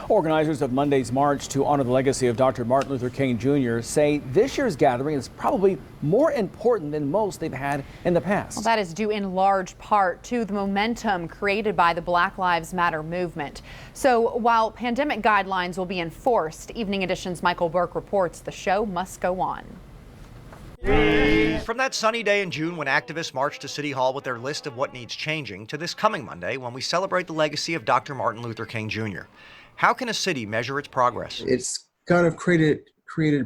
Organizers of Monday's march to honor the legacy of Dr. Martin Luther King Jr. say this year's gathering is probably more important than most they've had in the past. Well, that is due in large part to the momentum created by the Black Lives Matter movement. So while pandemic guidelines will be enforced, Evening Edition's Michael Burke reports the show must go on. From that sunny day in June when activists marched to City Hall with their list of what needs changing to this coming Monday when we celebrate the legacy of Dr. Martin Luther King Jr. How can a city measure its progress? It's kind of created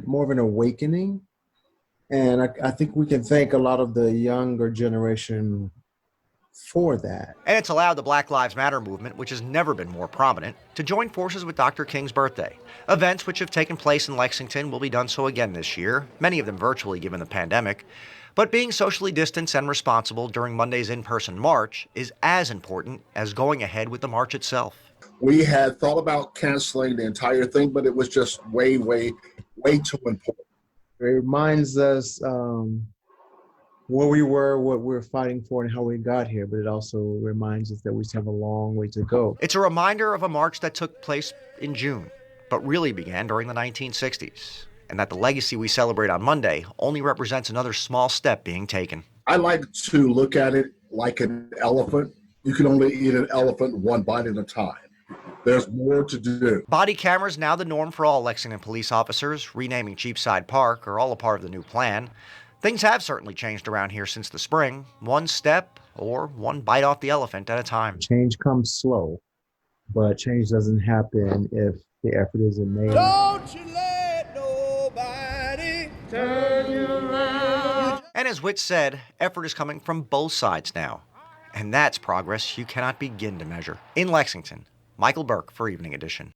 more of an awakening, and I think we can thank a lot of the younger generation for that. And it's allowed the Black Lives Matter movement, which has never been more prominent, to join forces with Dr. King's birthday. Events which have taken place in Lexington will be done so again this year, many of them virtually given the pandemic. But being socially distanced and responsible during Monday's in-person march is as important as going ahead with the march itself. We had thought about canceling the entire thing, but it was just way too important. It reminds us where we were, what we're fighting for, and how we got here, but it also reminds us that we still have a long way to go. It's a reminder of a march that took place in June, but really began during the 1960s, and that the legacy we celebrate on Monday only represents another small step being taken. I like to look at it like an elephant. You can only eat an elephant one bite at a time. There's more to do. Body cameras now the norm for all Lexington police officers. Renaming Cheapside Park are all a part of the new plan. Things have certainly changed around here since the spring, one step or one bite off the elephant at a time. Change comes slow, but change doesn't happen if the effort isn't made. Don't you let nobody turn you around. And as Witt said, effort is coming from both sides now. And that's progress you cannot begin to measure. In Lexington, Michael Burke for Evening Edition.